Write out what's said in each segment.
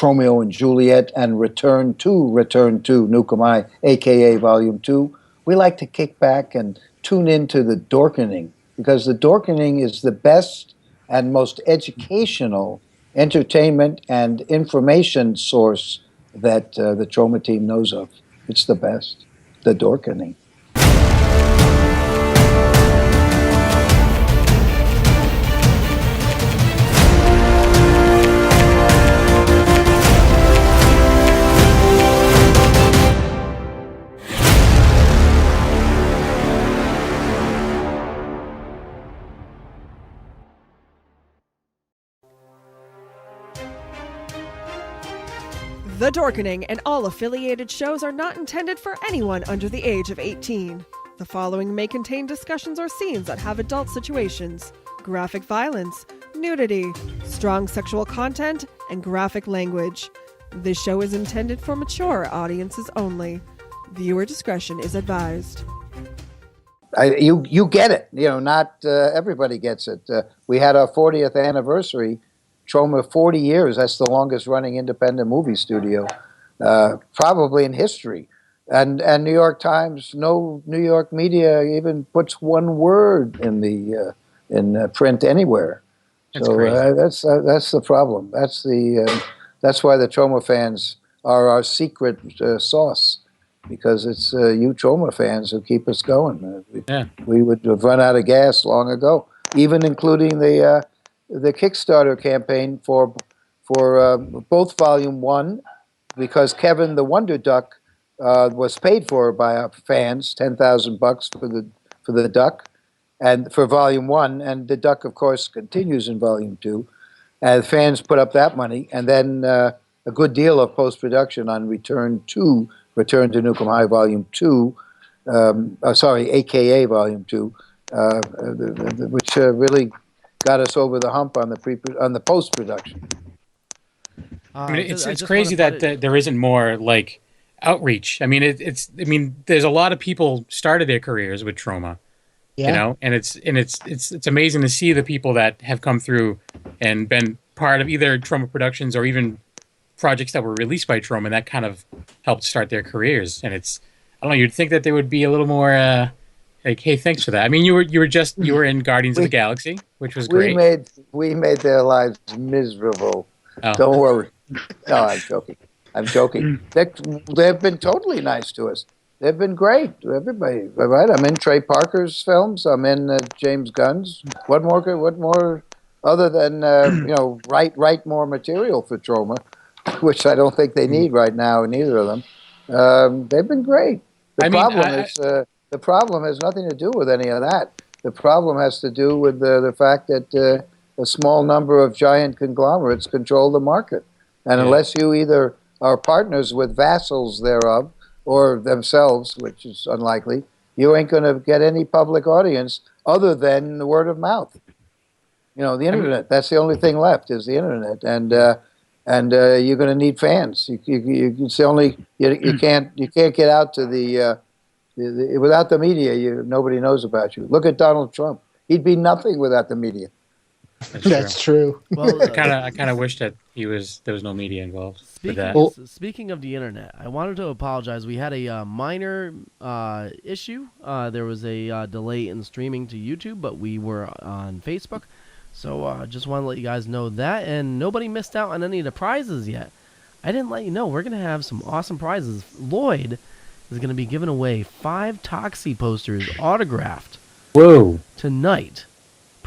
Romeo and Juliet and Return to Nukem High, a.k.a. Volume 2, we like to kick back and tune into the Dorkening, because the Dorkening is the best and most educational entertainment and information source that the Troma team knows of. It's the best, the Dorkening. The Dorkening and all affiliated shows are not intended for anyone under the age of 18. The following may contain discussions or scenes that have adult situations, graphic violence, nudity, strong sexual content, and graphic language. This show is intended for mature audiences only. Viewer discretion is advised. You get it. Not everybody gets it. We had our 40th anniversary. Troma, 40 years. That's the longest running independent movie studio, probably in history. And New York Times, no New York media even puts one word in the in print anywhere. That's the problem. That's why the Troma fans are our secret sauce, because it's you Troma fans who keep us going. We would have run out of gas long ago, even including the Kickstarter campaign for both Volume 1, because Kevin the Wonder Duck was paid for by our fans, $10,000 for the duck, and for Volume 1, and the duck, of course, continues in Volume 2. And fans put up that money, and then a good deal of post-production on Return to Nukem High Volume 2, a.k.a. Volume 2, which really got us over the hump on the post-production. I mean, it's crazy that there isn't more like outreach. I mean, there's a lot of people started their careers with Troma, and it's amazing to see the people that have come through and been part of either Troma productions or even projects that were released by Troma, and that kind of helped start their careers. And I don't know, you'd think that they would be a little more like, hey, thanks for that. I mean, you were in Guardians of the Galaxy, which was great. We made their lives miserable. Oh. Don't worry. No, I'm joking. They've been totally nice to us. They've been great. Everybody, right? I'm in Trey Parker's films. I'm in James Gunn's. What more? Other than write more material for Troma, which I don't think they need right now in either of them. They've been great. The problem has nothing to do with any of that. The problem has to do with the fact that a small number of giant conglomerates control the market. And unless you either are partners with vassals thereof or themselves, which is unlikely, you ain't going to get any public audience other than the word of mouth. The internet. That's the only thing left is the internet. And you're going to need fans. You can't get out to the... without the media, nobody knows about you. Look at Donald Trump; he'd be nothing without the media. That's true. Well, I kind of wish that there was no media involved with that. Speaking of the internet, I wanted to apologize. We had a minor issue. There was a delay in streaming to YouTube, but we were on Facebook. So just want to let you guys know that, and nobody missed out on any of the prizes yet. I didn't let you know. We're going to have some awesome prizes. Lloyd is going to be giving away 5 Toxie posters autographed. Whoa! Tonight.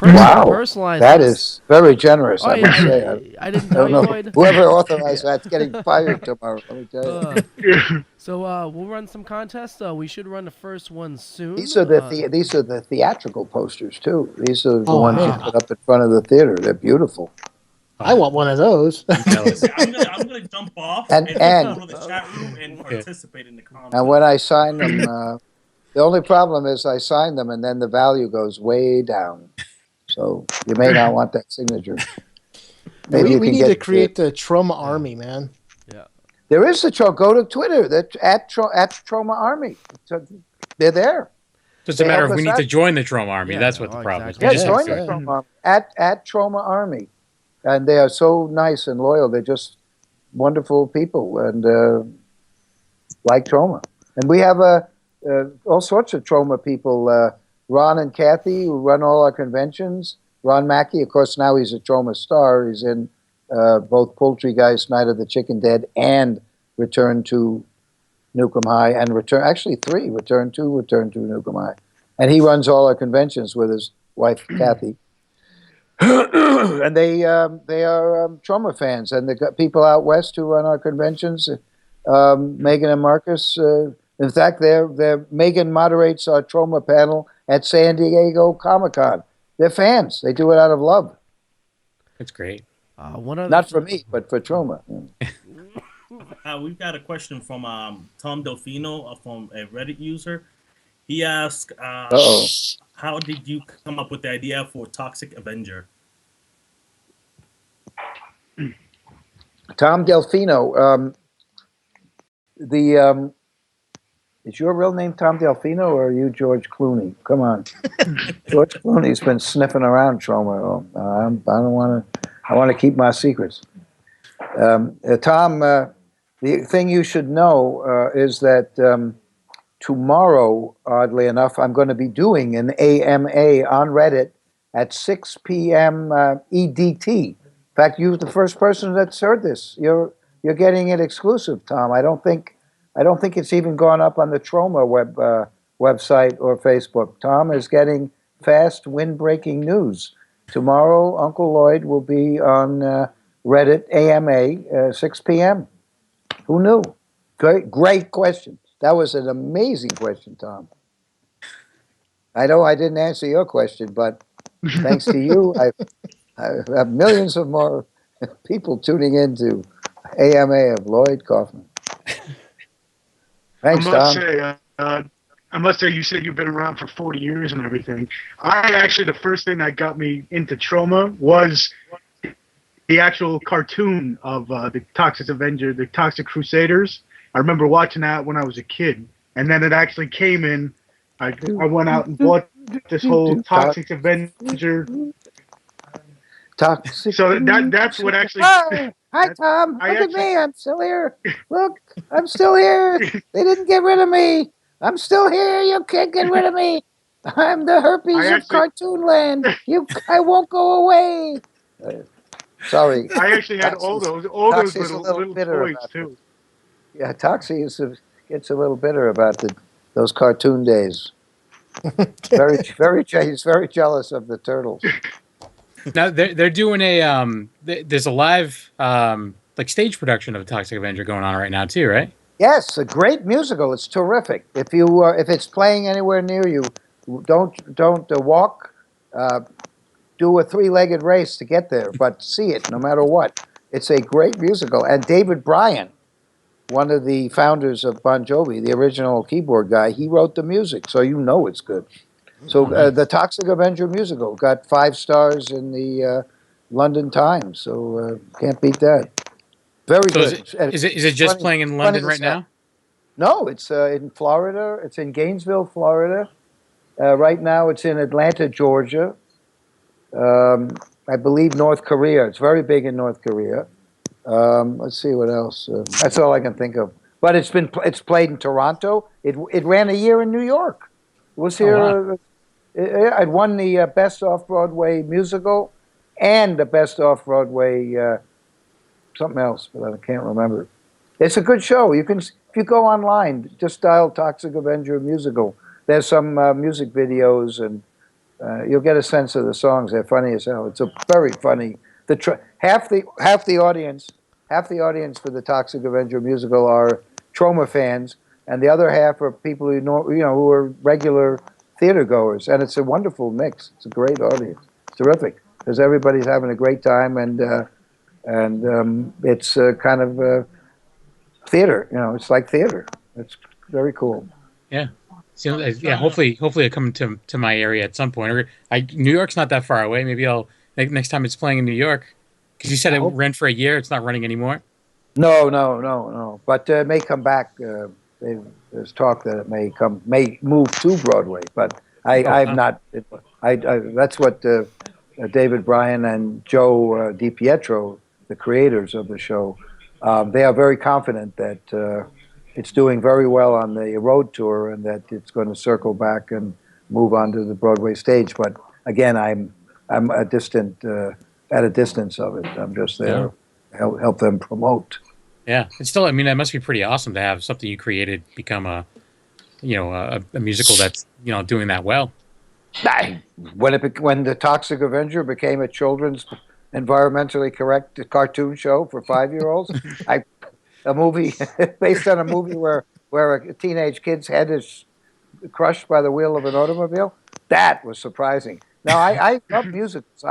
Wow, personalized. That is very generous. I must say. I didn't tell you, Lloyd. Whoever authorized that's getting fired tomorrow. Let me tell you. So we'll run some contests. We should run the first one soon. These are the theatrical posters too. These are the ones you put up in front of the theater. They're beautiful. I want one of those. I'm gonna jump off and go to the chat room and participate in the comments. And when I sign them, the only problem is I sign them and then the value goes way down. So you may not want that signature. Maybe we need to create the Troma Army, man. Yeah, there is a Go to Twitter. That at Troma Army. They're there. Just a matter of we need to join the Troma Army. That's what the problem is. Yeah, join the Troma Army at Troma Army. And they are so nice and loyal. They just wonderful people and like Troma. And we have all sorts of Troma people. Ron and Kathy, who run all our conventions. Ron Mackey, of course, now he's a Troma star. He's in both Poultrygeist, Night of the Chicken Dead, and Return to Newcomb High, and actually 3, Return to Newcomb High. And he runs all our conventions with his wife, Kathy. And they are Troma fans. And the people out west who run our conventions, Megan and Marcus, in fact, Megan moderates our Troma panel at San Diego Comic-Con. They're fans. They do it out of love. That's great. Not for me, but for Troma. We've got a question from Tom Delfino, from a Reddit user. He asked, how did you come up with the idea for Toxic Avenger? Tom Delfino. Is your real name Tom Delfino, or are you George Clooney? Come on. George Clooney's been sniffing around Troma. I don't want to. I want to keep my secrets. Tom, the thing you should know is that tomorrow, oddly enough, I'm going to be doing an AMA on Reddit at 6 p.m. EDT. In fact, you're the first person that's heard this. You're getting it exclusive, Tom. I don't think it's even gone up on the Troma website or Facebook. Tom is getting fast, wind-breaking news. Tomorrow, Uncle Lloyd will be on Reddit AMA 6 p.m. Who knew? Great question. That was an amazing question, Tom. I know I didn't answer your question, but thanks to you, I have millions of more people tuning into AMA of Lloyd Kaufman. Thanks, Tom. I must say, you said you've been around for 40 years and everything. The first thing that got me into Troma was the actual cartoon of the Toxic Avenger, the Toxic Crusaders. I remember watching that when I was a kid, and then it actually came in. I went out and bought this whole Toxic Avenger. Toxic. So that's what actually. Hi, Tom. Look at me. I'm still here. Look, I'm still here. They didn't get rid of me. I'm still here. You can't get rid of me. I'm the herpes of Cartoon Land. I won't go away. Sorry. I actually had all those little toys too. Yeah, Toxie gets a little bitter about those cartoon days. He's very jealous of the turtles. Now they're doing there's a live like stage production of Toxic Avenger going on right now too, right? Yes, a great musical. It's terrific. If it's playing anywhere near you, don't walk. Do a 3-legged race to get there, but see it no matter what. It's a great musical. And David Bryan, one of the founders of Bon Jovi, the original keyboard guy, he wrote the music, so you know it's good. So the Toxic Avenger musical got 5 stars in the London Times, so can't beat that. Very good. Is it just playing in London right now? No, it's in Florida. It's in Gainesville, Florida. Right now it's in Atlanta, Georgia. I believe North Korea. It's very big in North Korea. Let's see what else. That's all I can think of. But it's played in Toronto. It ran a year in New York. It was here. Oh, wow. It won the Best Off-Broadway Musical and the Best Off-Broadway something else, but I can't remember. It's a good show. If you go online, just dial Toxic Avenger Musical. There's some music videos, and you'll get a sense of the songs. They're funny as hell. It's a very funny. Half the audience for the Toxic Avenger Musical are Troma fans, and the other half are people who are regular theater goers, and it's a wonderful mix. It's a great audience. It's terrific because everybody's having a great time, and it's kind of theater. It's like theater. It's very cool. Yeah. So, yeah. Hopefully, it'll come to my area at some point. New York's not that far away. Maybe next time it's playing in New York, because you said it ran for a year. It's not running anymore. No. But it may come back. There's talk that it may move to Broadway. But I'm not. That's what David Bryan and Joe DiPietro, the creators of the show, They are very confident that it's doing very well on the road tour and that it's going to circle back and move on to the Broadway stage. But again, I'm a distant at a distance of it. I'm just there to help them promote. Yeah, it's still. I mean, that must be pretty awesome to have something you created become a musical that's doing that well. When the Toxic Avenger became a children's environmentally correct cartoon show for 5-year-olds, a movie based on a movie where a teenage kid's head is crushed by the wheel of an automobile. That was surprising. Now I love musicals.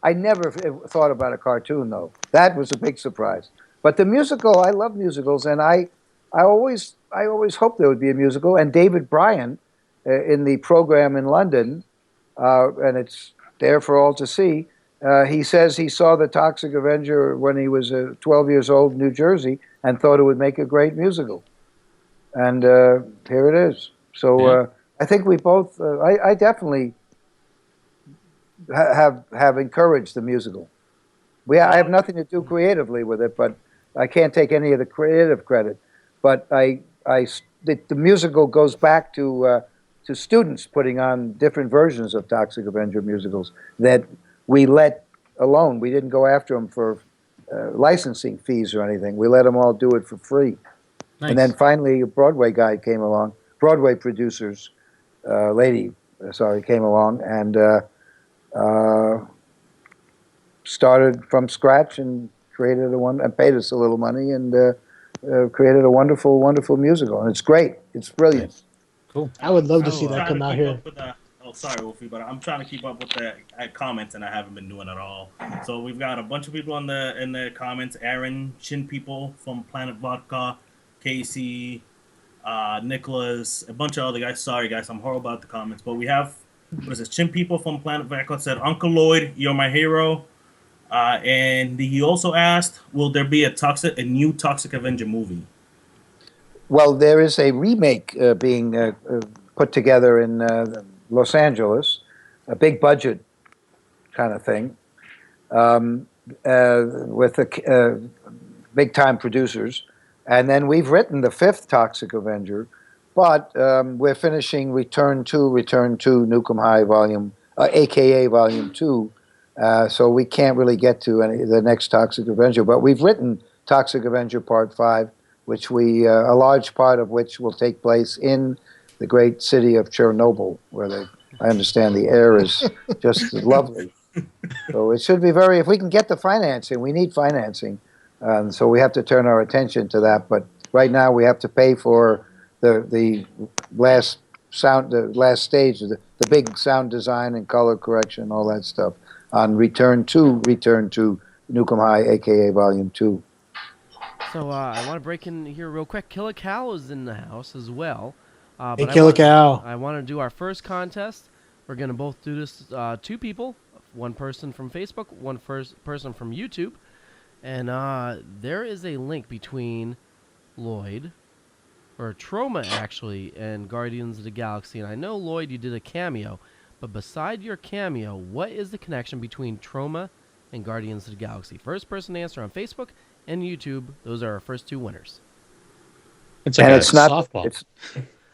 I never thought about a cartoon though. That was a big surprise. But the musical, I love musicals, and I always hoped there would be a musical. And David Bryan, in the program in London, and it's there for all to see. He says he saw the Toxic Avenger when he was 12 years old in New Jersey and thought it would make a great musical. And here it is. So I think we both, I definitely have encouraged the musical. I have nothing to do creatively with it, but I can't take any of the creative credit. But the musical goes back to students putting on different versions of Toxic Avenger musicals that we let alone. We didn't go after them for licensing fees or anything. We let them all do it for free. Nice. And then finally a Broadway guy came along, Broadway producers, came along and started from scratch and created and paid us a little money and created a wonderful, wonderful musical. And it's great. It's brilliant. Nice. Cool. I would love to see that come out here. Sorry, Wolfie, but I'm trying to keep up with the comments, and I haven't been doing it all. So we've got a bunch of people in the comments: Aaron, Chin People from Planet Vodka, Casey, Nicholas, a bunch of other guys. Sorry, guys, I'm horrible at the comments, but we have Chin People from Planet Vodka said, "Uncle Lloyd, you're my hero," and he also asked, "Will there be a new Toxic Avenger movie?" Well, there is a remake being put together in Los Angeles, a big budget kind of thing, with big time producers. And then we've written the 5th Toxic Avenger, but we're finishing Return to Nukem High AKA Volume 2. So we can't really get to the next Toxic Avenger, but we've written Toxic Avenger Part 5, which a large part of which will take place in the great city of Chernobyl, where I understand the air is just lovely. So it should be if we can get the financing, we need financing. So we have to turn our attention to that. But right now we have to pay for the last stage, the big sound design and color correction, all that stuff, on Return to Nukem High, a.k.a. Volume 2. So I want to break in here real quick. Killer Cow is in the house as well. Hey, Killer Cow. I want to do our first contest. We're going to both do this 2 people, one person from Facebook, one person from YouTube. And there is a link between Lloyd, or Troma actually, and Guardians of the Galaxy. And I know, Lloyd, you did a cameo. But beside your cameo, what is the connection between Troma and Guardians of the Galaxy? First person to answer on Facebook and YouTube. Those are our first 2 winners. It's like it's not softball.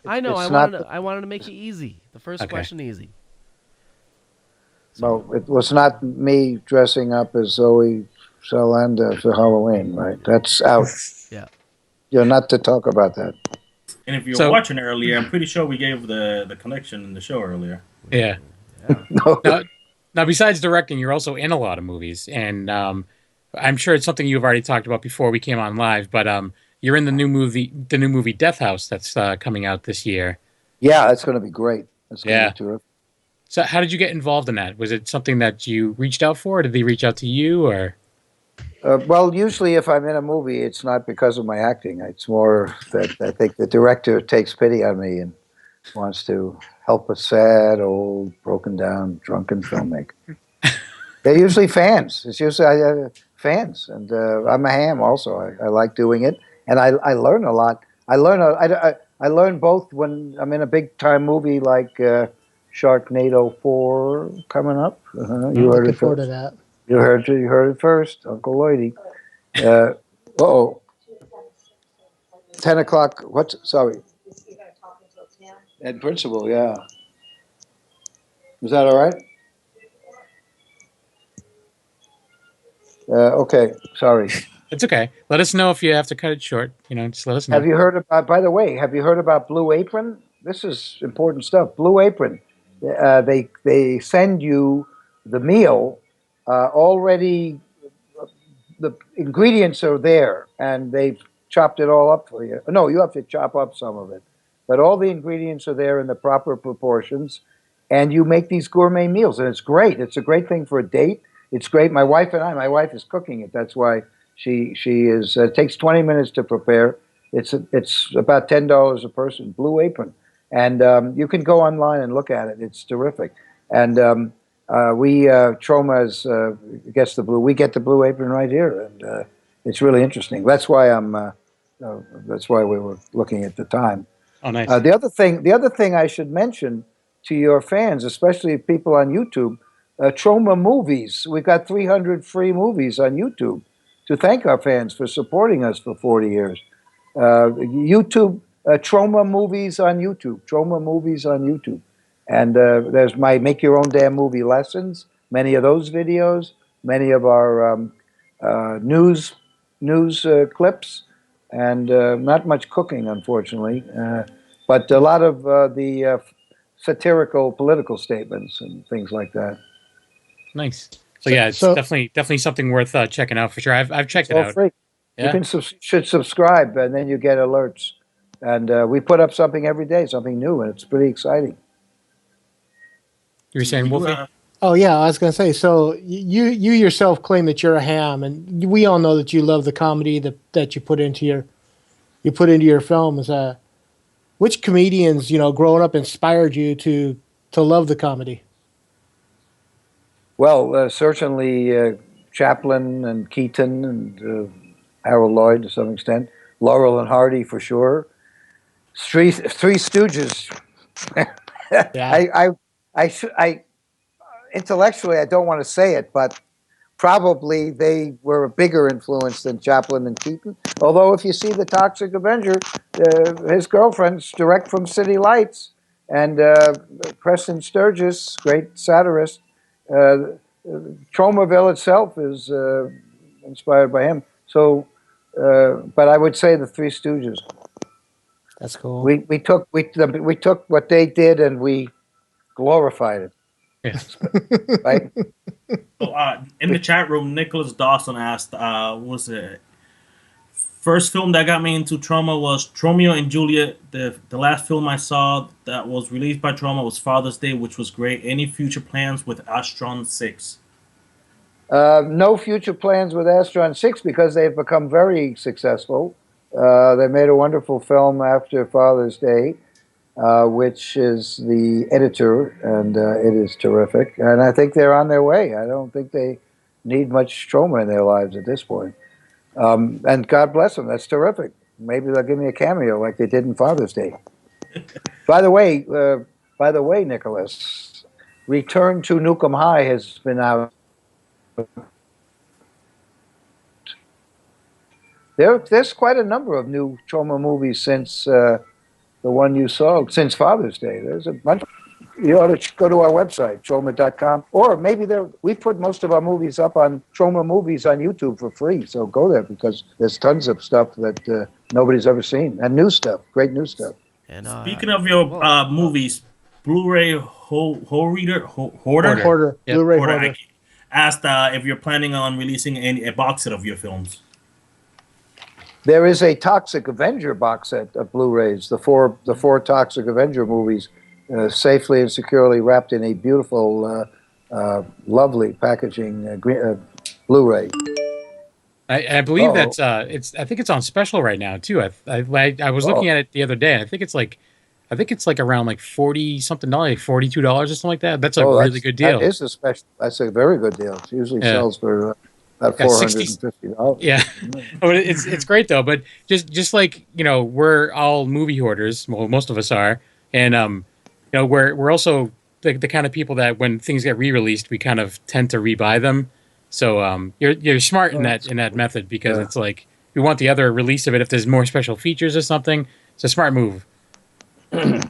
I know. I wanted to make it easy. The first question easy. So, well, it was not me dressing up as Zoe Saldana for Halloween, right? That's out. Yeah. You're not to talk about that. And if you were watching earlier, I'm pretty sure we gave the connection in the show earlier. Yeah. No. Now, besides directing, you're also in a lot of movies, and I'm sure it's something you've already talked about before we came on live. But you're in the new movie Death House that's coming out this year. Yeah, that's going to be great. That's going to be terrific. So, how did you get involved in that? Was it something that you reached out for? Or did they reach out to you, or? Well, usually if I'm in a movie, it's not because of my acting. It's more that I think the director takes pity on me and wants to help a sad, old, broken down, drunken filmmaker. They're usually fans. It's usually fans, and I'm a ham also. I like doing it, and I learn a lot. I learn both when I'm in a big time movie like Sharknado 4 coming up. You heard looking it forward first. to that. You heard it first, Uncle Lloydie. 10 o'clock. What's sorry? In principle, yeah. Is that all right? Okay, sorry. It's okay. Let us know if you have to cut it short. Just let us know. Have you heard about? By the way, have you heard about Blue Apron? This is important stuff. Blue Apron. They send you the meal already. The ingredients are there, and they've chopped it all up for you. No, you have to chop up some of it, but all the ingredients are there in the proper proportions, and you make these gourmet meals, and it's great. It's a great thing for a date. It's great. My wife is cooking it. That's why she is. It takes 20 minutes to prepare. It's about $10 a person. Blue Apron, and you can go online and look at it. It's terrific. And Troma gets the blue. We get the Blue Apron right here, and it's really interesting. That's why that's why we were looking at the time. Oh, nice. The other thing I should mention to your fans, especially people on YouTube, Troma Movies. We've got 300 free movies on YouTube to thank our fans for supporting us for 40 years. YouTube, Troma Movies on YouTube. Troma Movies on YouTube. And there's my Make Your Own Damn Movie lessons, many of those videos, many of our news clips, and not much cooking, unfortunately, but a lot of the satirical political statements and things like that. Nice. So yeah, it's definitely something worth checking out for sure. I've checked it out. Free. Yeah. You should subscribe, and then you get alerts. And we put up something every day, something new, and it's pretty exciting. You were saying, Wolfie? Oh yeah, I was going to say. So you yourself claim that you're a ham, and we all know that you love the comedy that you put into your films. Which comedians, growing up, inspired you to love the comedy? Well, certainly Chaplin and Keaton and Harold Lloyd to some extent, Laurel and Hardy for sure. Three Stooges. Yeah. I intellectually I don't want to say it, but probably they were a bigger influence than Chaplin and Keaton. Although if you see The Toxic Avenger, his girlfriend's direct from City Lights, and Preston Sturges, great satirist. Tromaville itself is inspired by him. So, but I would say the Three Stooges. That's cool. We took what they did and we glorified it. Yes. Right. So, in the chat room, Nicholas Dawson asked, was it first film that got me into Troma was Romeo and Juliet. The last film I saw that was released by Troma was Father's Day, which was great. Any future plans with Astron 6? No future plans with Astron 6 because they've become very successful. They made a wonderful film after Father's Day, which is The Editor, and it is terrific. And I think they're on their way. I don't think they need much Troma in their lives at this point. And God bless them. That's terrific. Maybe they'll give me a cameo like they did in Father's Day. By the way, Nicholas, Return to Nukem High has been out. There's quite a number of new Troma movies since the one you saw, since Father's Day. There's a bunch. You ought to go to our website, Troma.com, or maybe we put most of our movies up on Troma Movies on YouTube for free. So go there because there's tons of stuff that nobody's ever seen, and new stuff, great new stuff. And speaking of your movies, Blu-ray Hoarder. Yep. Blu-ray Hoarder. Asked if you're planning on releasing a box set of your films. There is a Toxic Avenger box set of Blu-rays, the four Toxic Avenger movies, safely and securely wrapped in a beautiful, lovely packaging Blu-ray. I believe that's I think it's on special right now too. I was looking at it the other day, and I think it's like around like $40-something, $42 or something like that. That's a really good deal. That is a special. That's a very good deal. It usually sells for about $450. Yeah, but it's great though. But just like we're all movie hoarders. Well, most of us are, and we're also the kind of people that when things get re-released, we kind of tend to rebuy them. So you're smart in that method because it's like we want the other release of it if there's more special features or something. It's a smart move.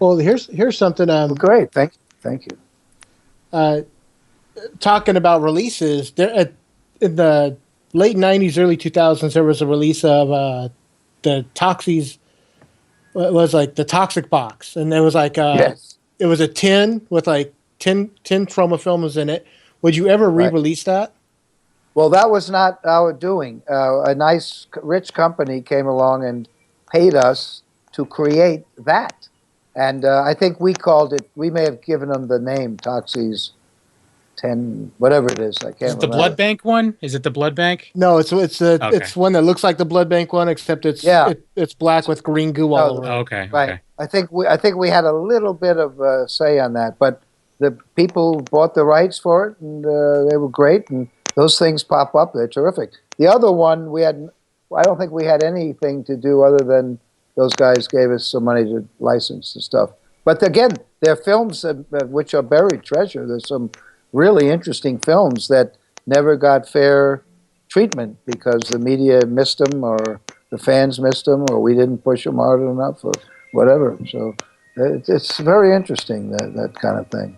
Well, here's something. Great, thank you. Talking about releases, in the late '90s, early 2000s, there was a release of the Toxies. It was like the Toxic Box, and there was like Yes. It was a tin with like 10 Troma films in it. Would you ever re-release that? Well, that was not our doing. A nice, rich company came along and paid us to create that. And I think we called it, we may have given them the name Toxies 10, whatever it is. I can't remember. Is it the Blood Bank one? Is it the Blood Bank? No, it's one that looks like the Blood Bank one, except it's black with green goo all over. Okay. Right. I think we had a little bit of say on that, but the people bought the rights for it, and they were great. And those things pop up; they're terrific. The other one I don't think we had anything to do other than those guys gave us some money to license the stuff. But again, they're films which are buried treasure. There's some really interesting films that never got fair treatment because the media missed them, or the fans missed them, or we didn't push them hard enough, or whatever. So it's very interesting, that kind of thing.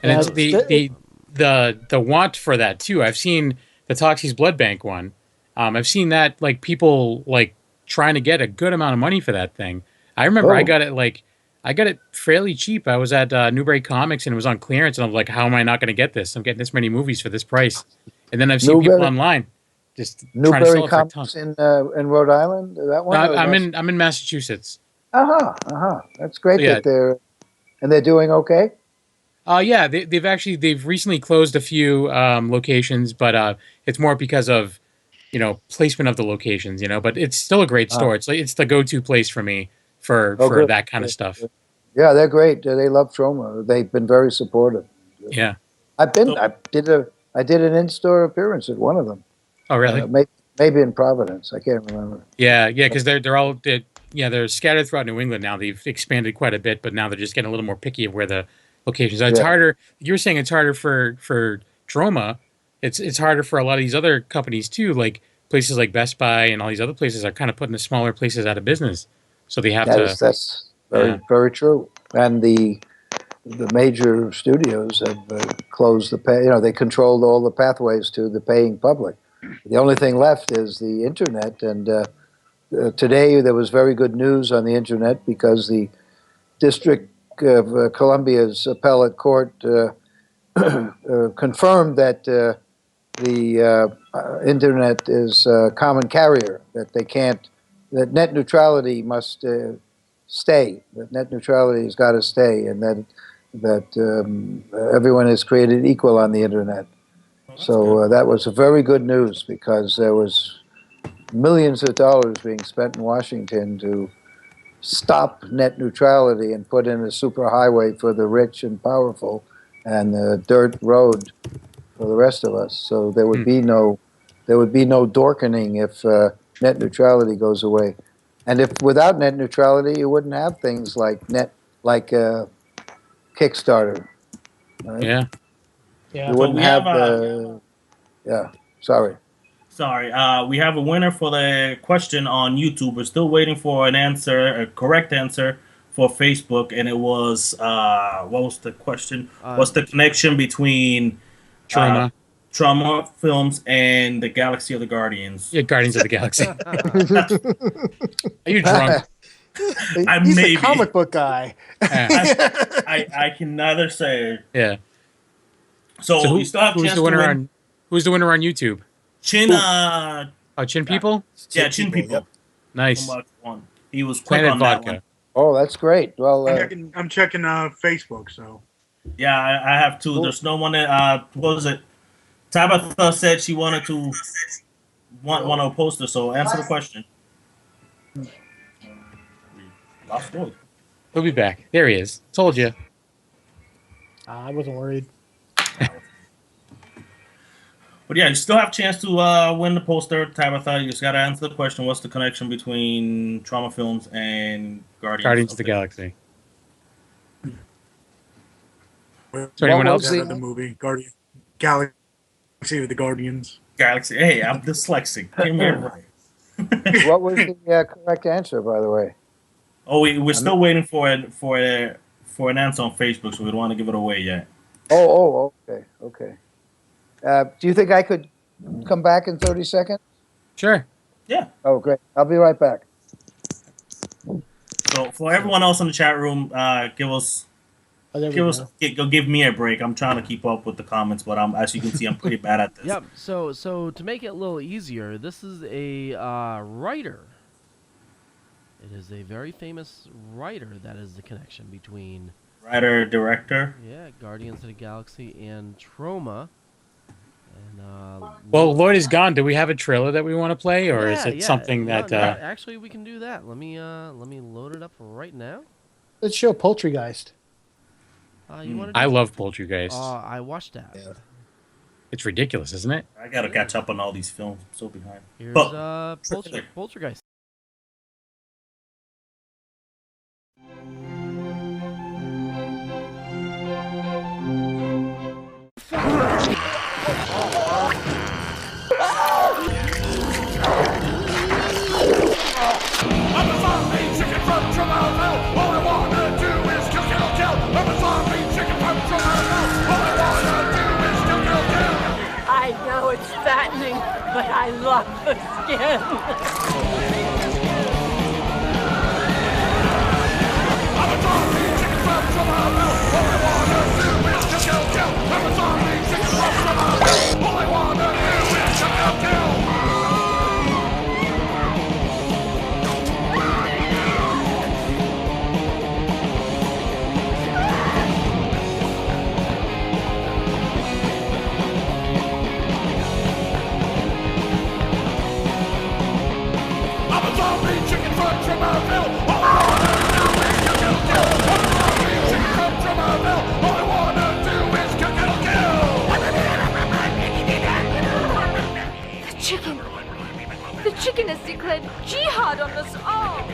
And it's the want for that too. I've seen the Toxies Blood Bank one. I've seen that, like, people like trying to get a good amount of money for that thing. I remember I got it fairly cheap. I was at Newbury Comics and it was on clearance, and I'm like, how am I not going to get this? I'm getting this many movies for this price. And then I've seen people online just trying to sell it for a ton. in Rhode Island. That one. No, I'm in Massachusetts. That's great that they're doing okay. Yeah, they've recently closed a few locations, but it's more because of placement of the locations. But it's still a great store. It's the go-to place for me for that kind of stuff. Yeah, they're great. They love Troma. They've been very supportive. Yeah, I did an in-store appearance at one of them. Oh, really? Maybe in Providence. I can't remember. Yeah, because they're scattered throughout New England now. They've expanded quite a bit, but now they're just getting a little more picky of where the locations are. It's harder. You were saying it's harder for Troma. It's harder for a lot of these other companies too, like places like Best Buy and all these other places are kind of putting the smaller places out of business. So they have to. That's very true. And the major studios have closed they controlled all the pathways to the paying public. The only thing left is the internet. And today there was very good news on the internet because the District of Columbia's appellate court confirmed that the internet is a common carrier, that net neutrality must stay, that net neutrality has got to stay, and that everyone is created equal on the internet. So that was a very good news because there was millions of dollars being spent in Washington to stop net neutrality and put in a superhighway for the rich and powerful and a dirt road for the rest of us. So there would be no Dorkening if net neutrality goes away. And if without net neutrality, you wouldn't have things like Kickstarter. Right? Yeah. You wouldn't have. Sorry. We have a winner for the question on YouTube. We're still waiting for a correct answer for Facebook, and it was what was the question? What's the connection between Troma Films and the Galaxy of the Guardians? Yeah, Guardians of the Galaxy. Are you drunk? He's a comic book guy. I can neither say. Yeah. So we still have who's the winner on? Who's the winner on YouTube? Chin. Chin People. Yeah, Chin People. Yep. Nice. He was quick on Vodka. that one. Oh, that's great. Well, I'm checking Facebook. So. Yeah, I have two. There's no one that. What was it? Tabitha said she wanted to want a poster. So answer the question. Lost Lloyd. He'll be back. There he is. Told you. I wasn't worried. But yeah, you still have a chance to win the poster, Tabitha. You just got to answer the question: what's the connection between Troma Films and Guardians of the Galaxy? So anyone else? The movie Galaxy of the Guardians. Galaxy. Hey, I'm dyslexic. Give me a break. What was the correct answer, by the way? Oh, we're still waiting for an answer on Facebook, so we don't want to give it away yet. Okay. Do you think I could come back in 30 seconds? Sure. Yeah. Oh, great. I'll be right back. So for everyone else in the chat room, give me a break. I'm trying to keep up with the comments, but as you can see, I'm pretty bad at this. Yep. So to make it a little easier, this is a writer. It is a very famous writer that is the connection between writer director. Yeah, Guardians of the Galaxy and Troma. And well, Lloyd is gone. Do we have a trailer that we want to play, or is it something that? No, actually, we can do that. Let me load it up right now. Let's show Poultrygeist. I love Poultrygeist. I watched that. Yeah. It's ridiculous, isn't it? I gotta catch up on all these films. I'm so behind. Here's Poultrygeist. I know it's fattening, but I love the skin. I'm a zombie chicken from Toronto. All I wanna do is to kill. I'm a zombie chicken from Toronto. All I wanna do is to kill. The chicken has declared jihad on us all!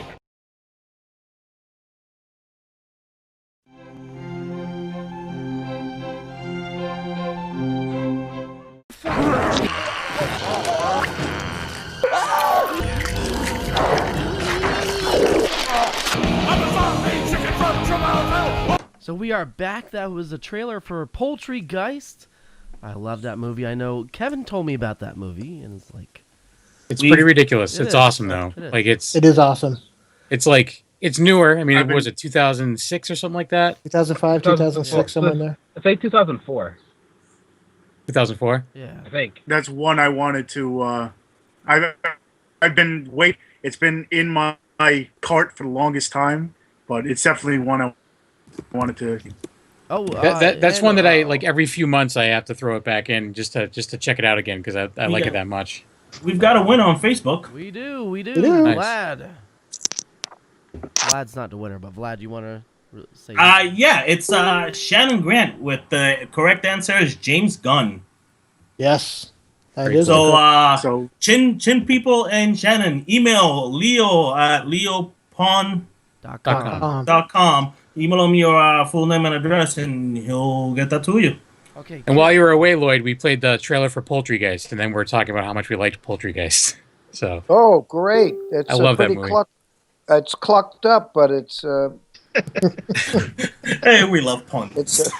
So we are back. That was a trailer for Poultrygeist. I love that movie. I know Kevin told me about that movie, and it's like... It's pretty ridiculous. It's awesome, though. It is awesome. It's like, it's newer. I mean, was it 2006 or something like that? 2005, 2006, somewhere in there. I think 2004. 2004? Yeah. I think. That's one I wanted to... I've been... It's been in my cart for the longest time, but it's definitely one I wanted to... Oh, that's one that I, like, every few months I have to throw it back in just to check it out again, because I like it that much. We've got a winner on Facebook. We do. Nice. Vlad. Vlad's not the winner, but Vlad, you want to say? Yeah, it's Shannon Grant with the correct answer is James Gunn. Yes. So Chin people and Shannon, email Leo at leopon.com. Email him your full name and address, and he'll get that to you. Okay. And while you were away, Lloyd, we played the trailer for Poultrygeist, and then we're talking about how much we liked Poultrygeist. So. Oh, great! I love that movie. It's clucked up, but it's. Hey, we love puns. It's.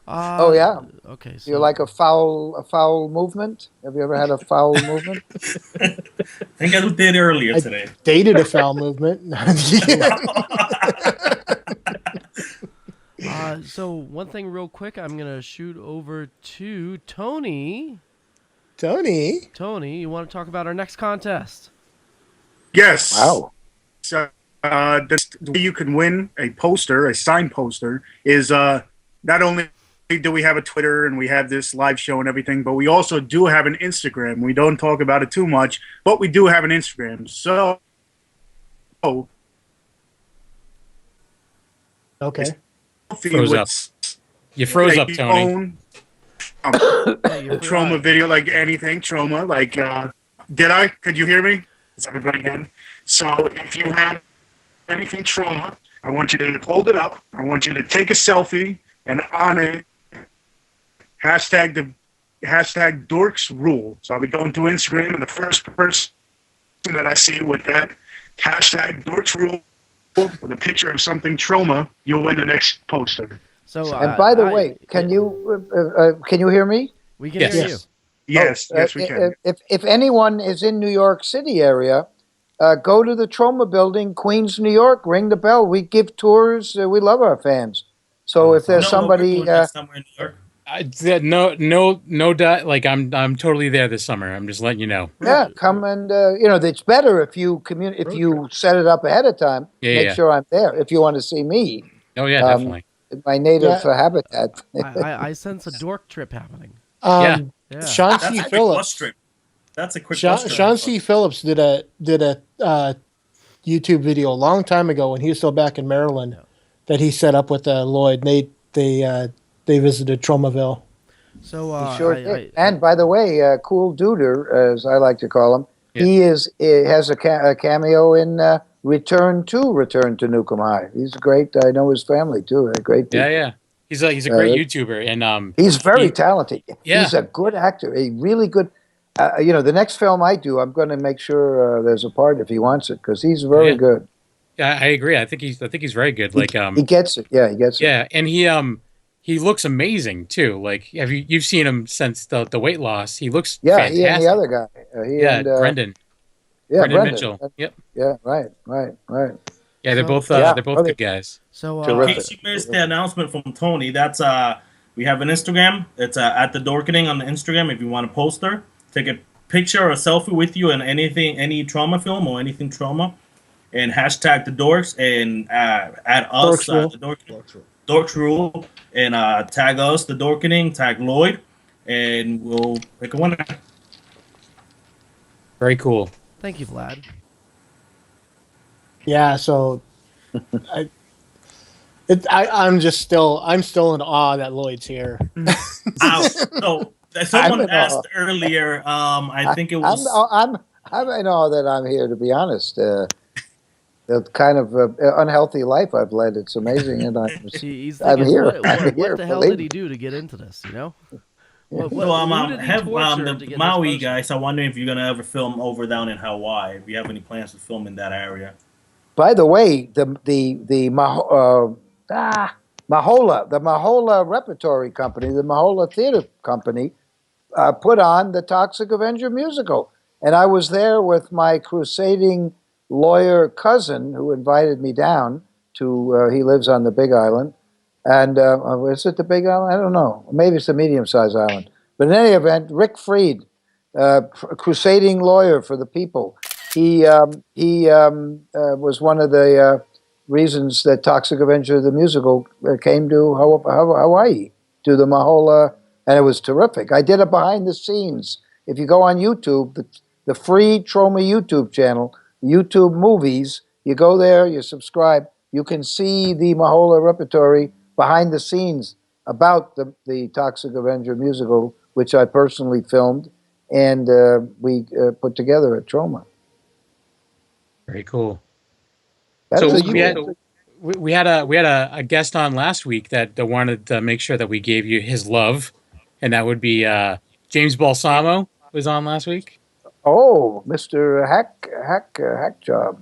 Oh yeah. Okay. So you like a foul movement? Have you ever had a foul movement? I think I did earlier today. Dated a foul movement. So one thing real quick, I'm going to shoot over to Tony. Tony, you want to talk about our next contest? Yes. Wow. So the way you can win a signed poster, is not only do we have a Twitter and we have this live show and everything, but we also do have an Instagram. We don't talk about it too much, but we do have an Instagram. So, okay. You froze up, Tony. Troma video, like anything, Troma, like, could you hear me? Is everybody in? So if you have anything Troma, I want you to hold it up. I want you to take a selfie, and on it, hashtag Dorks rule. So I'll be going to Instagram, and the first person person that I see with that hashtag Dorks Rule with a picture of something trauma, you'll win the next poster. So, and by the way, can you hear me? We can hear you. Yes, yes, we can. If anyone is in New York City area, go to the Trauma Building, Queens, New York. Ring the bell. We give tours. We love our fans. So if there's somebody, somewhere in New York. No doubt. Like I'm totally there this summer. I'm just letting you know. Yeah, come and it's better if you if you set it up ahead of time. Make sure I'm there if you want to see me. Oh yeah, definitely. My native habitat. I sense a dork trip happening. Yeah. Sean C. Phillips. That's a quick Sean C. Phillips did a YouTube video a long time ago when he was still back in Maryland that he set up with Lloyd. And they visited Tromaville. So sure did. And by the way, Cool Duder, as I like to call him, he has a cameo in Return to Nukem High. He's great. I know his family too. They're great people. Yeah. He's a great YouTuber, and he's very talented. Yeah. He's a good actor. A really good. The next film I do, I'm going to make sure there's a part if he wants it because he's very good. Yeah, I agree. I think he's very good. Like he gets it. Yeah, he gets it. Yeah, and he looks amazing too. Like you've seen him since the weight loss? He looks fantastic. He and the other guy. Brendan. Yeah, Brendan Mitchell. Yep. Yeah, right. Yeah, they're both good guys. So in case you missed the announcement from Tony, that's we have an Instagram. It's at the Dorkening on the Instagram. If you want a poster, take a picture or a selfie with you and any trauma film or anything trauma, and hashtag the Dorks and add us the Dorks Rule and tag us the Dorkening, tag Lloyd, and we'll pick a winner. Very cool. Thank you, Vlad. Yeah, so I'm still in awe that Lloyd's here. So someone asked earlier. I think it was. I'm in awe that I'm here. To be honest, the kind of unhealthy life I've led, it's amazing, and I'm here. What the hell did he do to get into this? You know. The Maui guys. I'm wondering if you're gonna ever film over down in Hawaii. If you have any plans to film in that area. By the way, the Mahola Repertory Company, the Mahola Theater Company, put on the Toxic Avenger musical, and I was there with my crusading lawyer cousin who invited me down to. He lives on the Big Island. And is it the Big Island? I don't know. Maybe it's a medium-sized island. But in any event, Rick Freed, crusading lawyer for the people, he was one of the reasons that Toxic Avenger the musical came to Hawaii, to the Mahola, and it was terrific. I did it behind the scenes. If you go on YouTube, the free Troma YouTube channel, YouTube Movies, you go there, you subscribe, you can see the Mahola Repertory behind the scenes about the Toxic Avenger musical, which I personally filmed, and we put together at Troma. Very cool. So we had a guest on last week that wanted to make sure that we gave you his love, and that would be James Balsamo was on last week. Oh, Mr. Hack Job,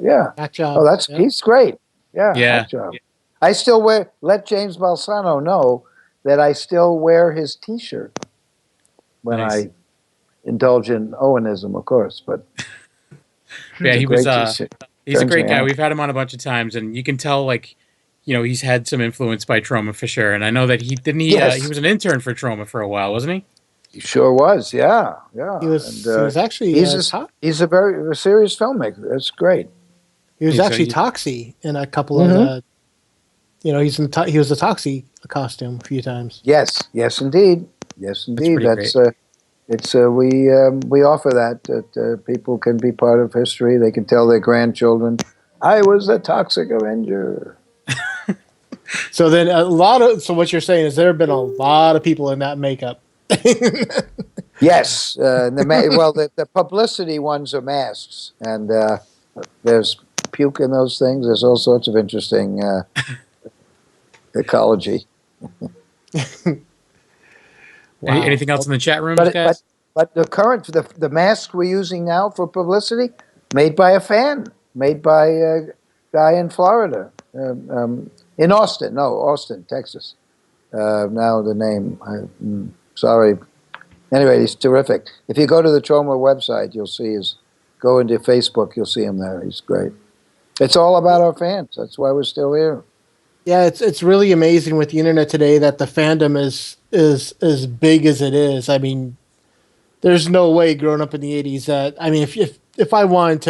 yeah. Hack Job. Oh, he's great. Yeah. Hack Job. Yeah. I still let James Balsano know that I still wear his T-shirt when I indulge in Owenism, of course. But yeah, he's a great guy. We've had him on a bunch of times, and you can tell, he's had some influence by Troma for sure. And I know that he was an intern for Troma for a while, wasn't he? He sure was. Yeah. He was actually he's a very serious filmmaker. That's great. He was actually Toxie in a couple of. He was a Toxie costume a few times. Yes, indeed. That's great. We offer that people can be part of history. They can tell their grandchildren, "I was a Toxic Avenger." So then so what you're saying is there have been a lot of people in that makeup. Yes, the publicity ones are masks, and there's puke in those things. There's all sorts of interesting. Ecology. Wow. Anything else in the chat room, guys? But the mask we're using now for publicity, made by a fan, made by a guy in Florida, in Austin, Texas. Now the name, sorry. Anyway, he's terrific. If you go to the Troma website, you'll see go into Facebook, you'll see him there. He's great. It's all about our fans. That's why we're still here. Yeah, it's really amazing with the internet today that the fandom is as big as it is. I mean, there's no way growing up in the 80s that, I mean, if I wanted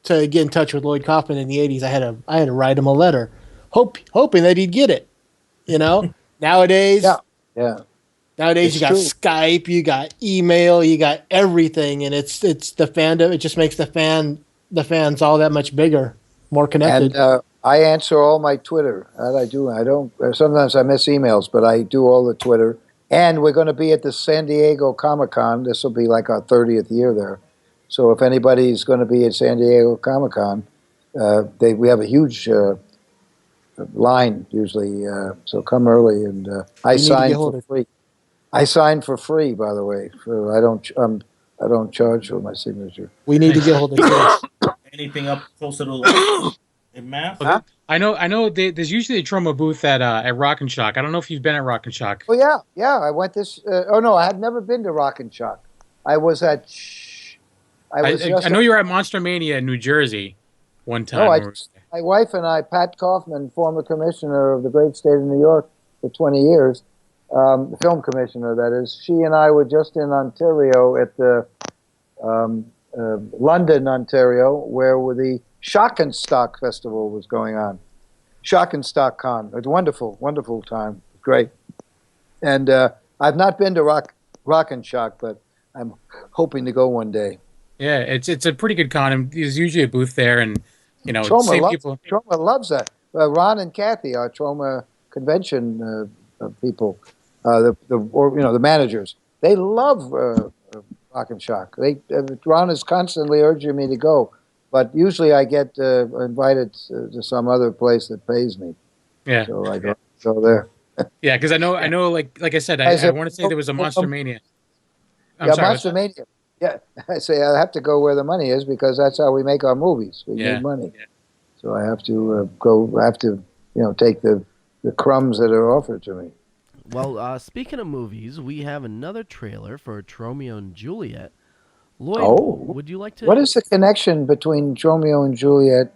to get in touch with Lloyd Kaufman in the 80s, I had to write him a letter, hoping that he'd get it. You know, nowadays, nowadays you got Skype, you got email, you got everything, and it's the fandom. It just makes the fans all that much bigger, more connected. And I answer all my Twitter. That I do. I don't. Sometimes I miss emails, but I do all the Twitter. And we're going to be at the San Diego Comic-Con. This will be like our 30th year there. So if anybody's going to be at San Diego Comic-Con, we have a huge line usually. So come early, and I sign for free. I sign for free, by the way. I don't charge for my signature. We need to get hold of this. Anything up closer to in math? Huh? I know. There's usually a Troma booth at Rock and Shock. I don't know if you've been at Rock and Shock. Oh yeah. I went this. No, I had never been to Rock and Shock. I was at. I know you were at Monster Mania in New Jersey one time. No, my wife and I, Pat Kaufman, former commissioner of the great state of New York for 20 years, the film commissioner, that is. She and I were just in Ontario at the London, Ontario, where the Shock and Stock Festival was going on. Shock and Stock Con. It was a wonderful, wonderful time. Great. And I've not been to Rock and Shock, but I'm hoping to go one day. Yeah, it's a pretty good con. And there's usually a booth there, and Troma loves that. Ron and Kathy are Troma convention people, the managers. They love Rock and Shock. Ron is constantly urging me to go, but usually I get invited to some other place that pays me. Yeah, so I go there. Yeah, because I know, like I said, I want to say there was a Monster Mania. Monster Mania. Yeah, I say I have to go where the money is because that's how we make our movies. We need money, so I have to go. I have to, take the crumbs that are offered to me. Well, speaking of movies, we have another trailer for Tromeo and Juliet. Lloyd, would you like to? What is the connection between Tromeo and Juliet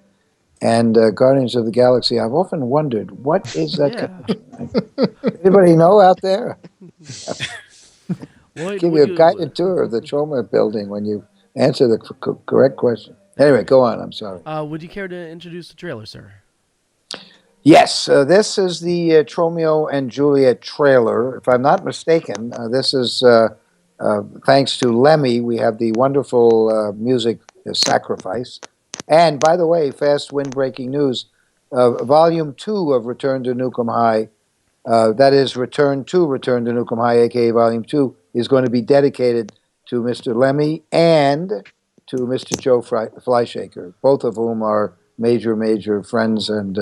and Guardians of the Galaxy? I've often wondered, what is that connection? Anybody know out there? Lloyd, give you a guided tour of the Troma building when you answer the correct question. Anyway, go on. I'm sorry. Would you care to introduce the trailer, sir? Yes, this is the Tromeo and Juliet trailer. If I'm not mistaken, this is thanks to Lemmy. We have the wonderful music Sacrifice. And by the way, fast wind-breaking news, Volume 2 of Return to Nukem High, that is Return to Nukem High, a.k.a. Volume 2, is going to be dedicated to Mr. Lemmy and to Mr. Joe Flyshaker, both of whom are major friends and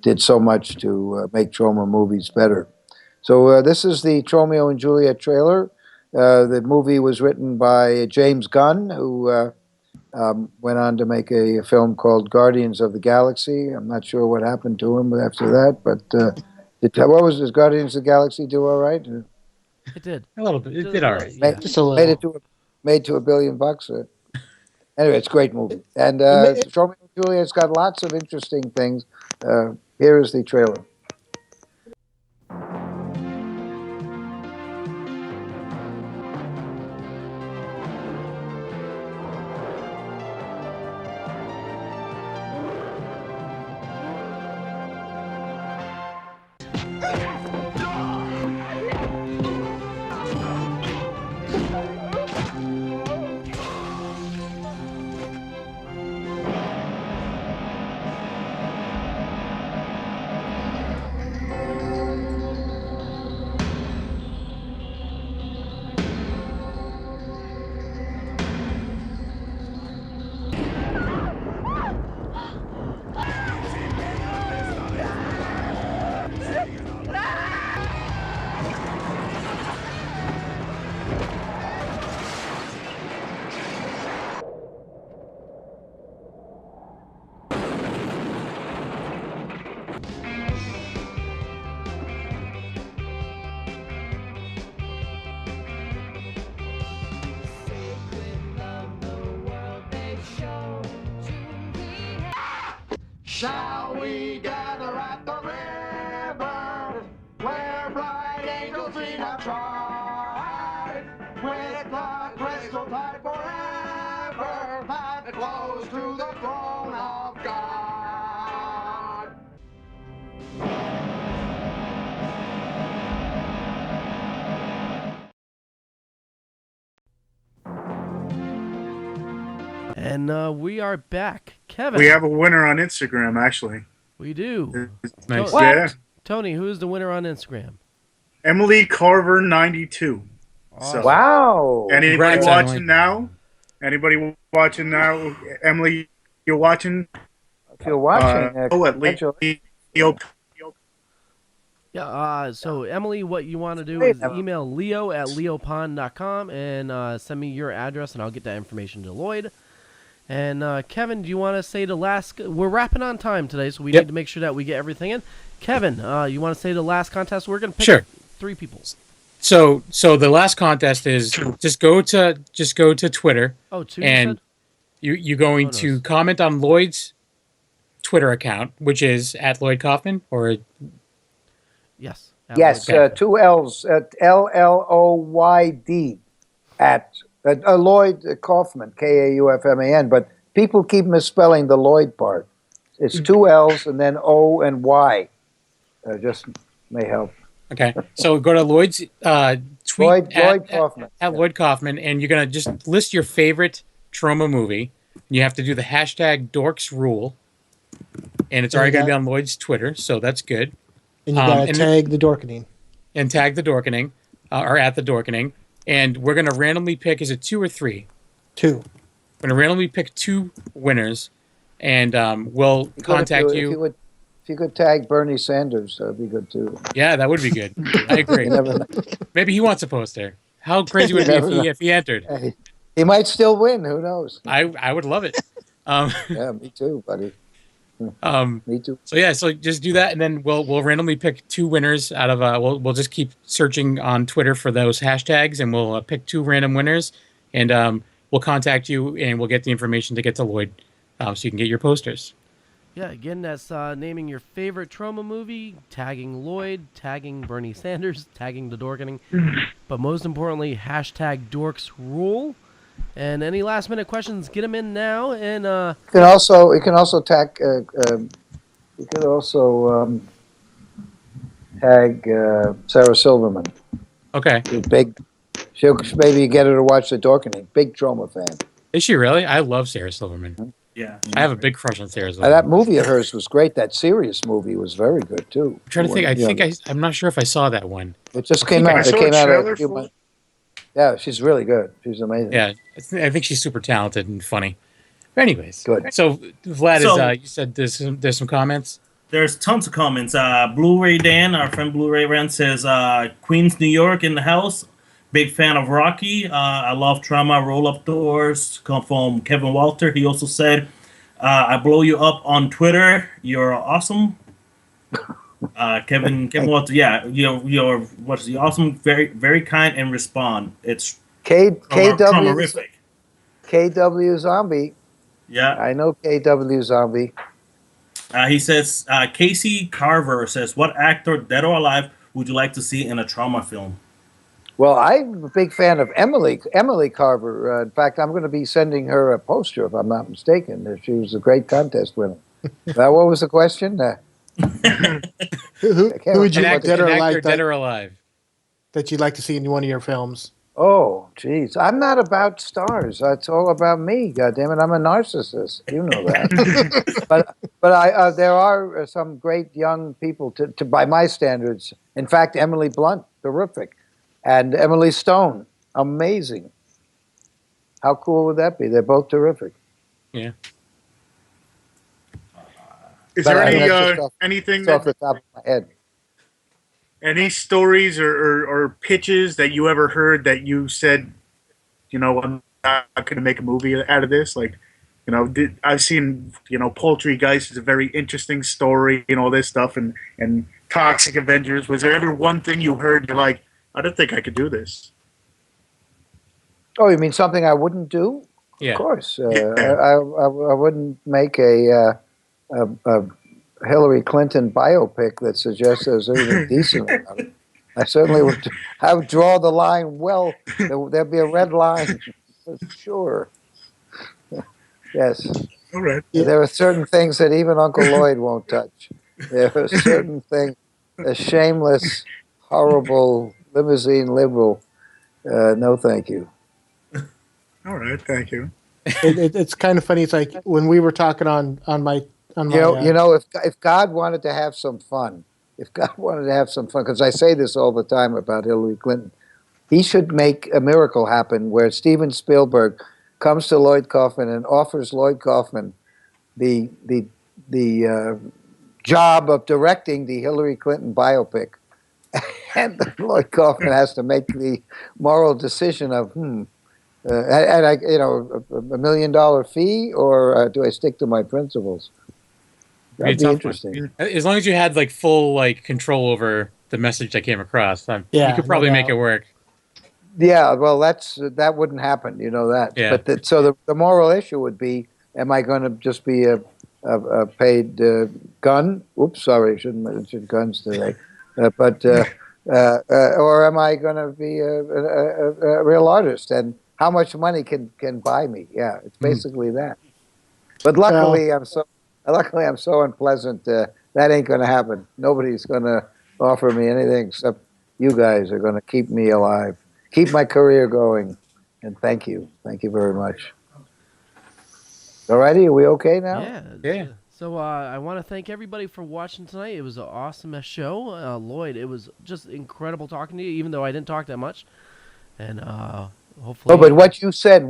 did so much to make Troma movies better. So this is the Tromeo and Juliet trailer. The movie was written by James Gunn, who went on to make a film called Guardians of the Galaxy. I'm not sure what happened to him after that, but does Guardians of the Galaxy do all right? It did. A little bit. It did all right. Made to $1 billion. Anyway, it's a great movie. And Tromeo and Juliet's got lots of interesting things. Here is the trailer. Shall we gather at the river where bright angels we have tried with the crystal tide forever that flows to the throne of God? And we are back. Kevin. We have a winner on Instagram, actually. We do. Nice. Yeah. Tony, who's the winner on Instagram? Emily Carver 92. Awesome. Wow. Anybody Congrats, watching Emily. now? Anybody watching now? Emily, you're watching? If you're watching, at congratulations. Leo. Yeah, so Emily, what you want to do is email leo@leopond.com and send me your address, and I'll get that information to Lloyd. And Kevin, do you want to say the last... We're wrapping on time today, so we need to make sure that we get everything in. Kevin, you want to say the last contest? We're going to pick 3 people. So the last contest is just go to Twitter. Oh, 2 and you're going to comment on Lloyd's Twitter account, which is at Lloyd Kaufman, or yes, yes, 2 L's at LLOYD at Lloyd Kaufman, Kaufman. But people keep misspelling the Lloyd part. It's 2 L's and then O and Y. Just may help. Okay, so go to Lloyd's tweet Lloyd Kaufman. at Lloyd Kaufman, and you're gonna just list your favorite Troma movie. You have to do the hashtag Dorks rule, and it's already gonna be on Lloyd's Twitter, so that's good. And you gotta tag the Dorkening. And tag the Dorkening, or at the Dorkening, and we're gonna randomly pick. Is it 2 or 3? 2. We're gonna randomly pick 2 winners, and we'll contact you. If you could tag Bernie Sanders, that'd be good too. Yeah, that would be good. I agree. Maybe he wants a poster. How crazy would it be if he entered? Hey, he might still win. Who knows? I would love it. Yeah, me too, buddy. Me too. So just do that, and then we'll randomly pick 2 winners out of. We'll just keep searching on Twitter for those hashtags, and we'll pick 2 random winners, and we'll contact you, and we'll get the information to get to Lloyd, so you can get your posters. Yeah, again, that's naming your favorite Troma movie, tagging Lloyd, tagging Bernie Sanders, tagging the Dorkening, but most importantly, hashtag Dorks rule. And any last minute questions, get them in now. And you can also tag tag Sarah Silverman. Okay. She'll maybe get her to watch the Dorkening. Big Troma fan. Is she really? I love Sarah Silverman. Yeah, I have a big crush on Sarah Silverman. That movie of hers was great. That serious movie was very good too. I'm trying to think. I'm not sure if I saw that one. It just came out. It came out a few months. Yeah, she's really good. She's amazing. Yeah, I think she's super talented and funny. But anyways, good. So Vlad, you said there's some comments. There's tons of comments. Blu-ray Dan, our friend Blu-ray Ran says, Queens, New York in the house. Big fan of Rocky. I love Troma, Roll Up Doors. Come from Kevin Walter. He also said, I blow you up on Twitter. You're awesome. Kevin Walter. Yeah, you're what's the awesome, very very kind and respond. It's KW Zombie. Yeah, I know KW Zombie. He says Casey Carver says, what actor, dead or alive, would you like to see in a Troma film? Well, I'm a big fan of Emily Carver. In fact, I'm going to be sending her a poster, if I'm not mistaken. She was a great contest winner. What was the question? Who would you like, dead or alive, that you'd like to see in one of your films? Oh, geez. I'm not about stars. It's all about me. God damn it. I'm a narcissist. You know that. but there are some great young people, to by my standards. In fact, Emily Blunt, terrific. And Emily Stone, amazing. How cool would that be? They're both terrific. Yeah. Is there anything off the top of my head? Any stories or pitches that you ever heard that you said, I'm not going to make a movie out of this? Like, I've seen, Poultrygeist is a very interesting story and all this stuff, and Toxic Avengers. Was there ever one thing you heard you're like, I don't think I could do this? Oh, you mean something I wouldn't do? Yeah. Of course. I wouldn't make a a Hillary Clinton biopic that suggests there's anything decent about it. I certainly would. I would draw the line. Well, there'd be a red line for sure. Yes. All right. There are certain things that even Uncle Lloyd won't touch. There are certain things. A shameless, horrible limousine liberal. No, thank you. All right. Thank you. It's kind of funny. It's like when we were talking on my. If God wanted to have some fun, because I say this all the time about Hillary Clinton, he should make a miracle happen where Steven Spielberg comes to Lloyd Kaufman and offers Lloyd Kaufman the job of directing the Hillary Clinton biopic, and Lloyd Kaufman has to make the moral decision of $1 million fee, or do I stick to my principles? That'd be interesting. As long as you had like full control over the message that came across, you could probably make it work. Yeah, well, that wouldn't happen, you know that. Yeah. But so the moral issue would be: am I going to just be a paid gun? Oops, sorry, I shouldn't mention guns today. Or am I going to be a real artist? And how much money can buy me? Yeah, it's basically that. But luckily, I'm so unpleasant. That ain't going to happen. Nobody's going to offer me anything except you guys are going to keep me alive, keep my career going. And thank you very much. All righty, are we okay now? Yeah. So I want to thank everybody for watching tonight. It was an awesome show. Lloyd, it was just incredible talking to you, even though I didn't talk that much. And hopefully... Oh, but what you said,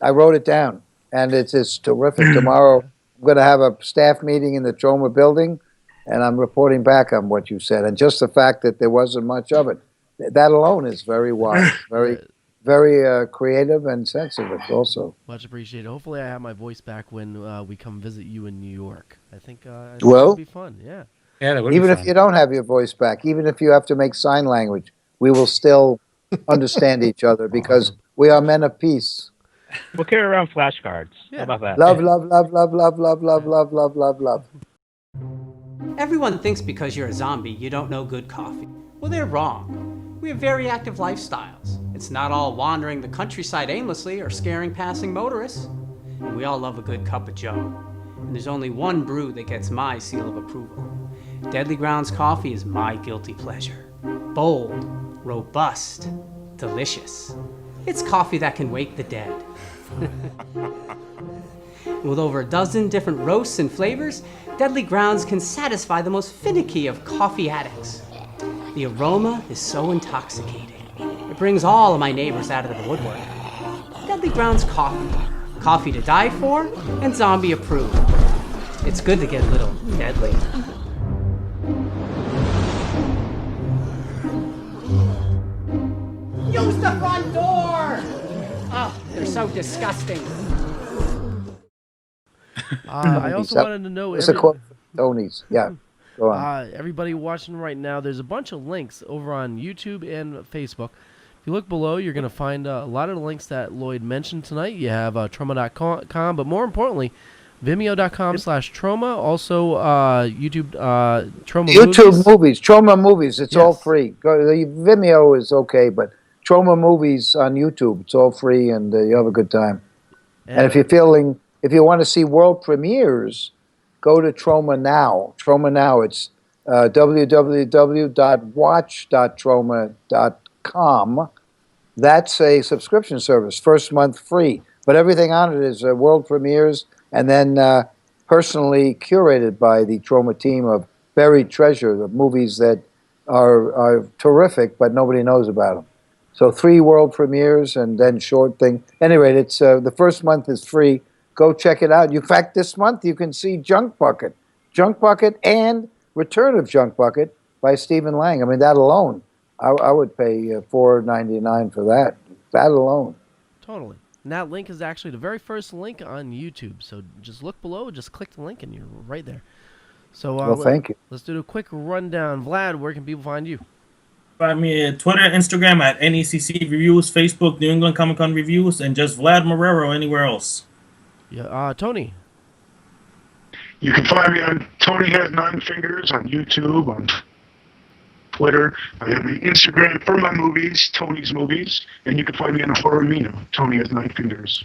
I wrote it down. And it's terrific. Tomorrow I'm going to have a staff meeting in the Troma building, and I'm reporting back on what you said. And just the fact that there wasn't much of it, that alone is very wise, very creative and sensitive also. Much appreciated. Hopefully I have my voice back when we come visit you in New York. I think it would be fun, yeah. Yeah, that would even be if fun. you don't have your voice back, even if you have to make sign language, we will still understand each other because we are men of peace. We'll carry around flashcards. How about that? Love, love, love, love, love, love, love, love, love, love, love. Everyone thinks because you're a zombie, you don't know good coffee. Well, they're wrong. We have very active lifestyles. It's not all wandering the countryside aimlessly or scaring passing motorists. And we all love a good cup of joe. And there's only one brew that gets my seal of approval. Deadly Grounds coffee is my guilty pleasure. Bold, robust, delicious. It's coffee that can wake the dead. With over a dozen different roasts and flavors, Deadly Grounds can satisfy the most finicky of coffee addicts. The aroma is so intoxicating. It brings all of my neighbors out of the woodwork. Deadly Grounds coffee. Coffee to die for and zombie approved. It's good to get a little deadly. Use the front door! Oh, they're so disgusting. I also wanted to know... It's a quote from Tony's. Yeah, go on. Everybody watching right now, there's a bunch of links over on YouTube and Facebook. If you look below, you're going to find a lot of the links that Lloyd mentioned tonight. You have Troma.com, but more importantly, Vimeo.com/Troma. Also, YouTube Troma movies. Troma movies. It's all free. Vimeo is okay, but Troma movies on YouTube. It's all free, and you have a good time. And if you want to see world premieres, go to Troma Now. Troma Now. It's www.watch.troma.com. That's a subscription service. First month free, but everything on it is world premieres, and then personally curated by the Troma team of buried treasure, the movies that are terrific, but nobody knows about them. So 3 world premieres and then short thing. Anyway, it's the first month is free. Go check it out. In fact, this month you can see Junk Bucket, and Return of Junk Bucket by Stephen Lang. I mean, that alone, I would pay $4.99 for that. That alone. Totally. And that link is actually the very first link on YouTube. So just look below, just click the link, and you're right there. So well, thank you. Let's do a quick rundown. Vlad, where can people find you? Find me at Twitter, Instagram at NECC Reviews, Facebook, New England Comic Con Reviews, and just Vlad Marrero anywhere else. Yeah, Tony. You can find me on Tony Has Nine Fingers on YouTube, on Twitter. I have an Instagram for my movies, Tony's Movies, and you can find me on Horror Mino, Tony Has Nine Fingers.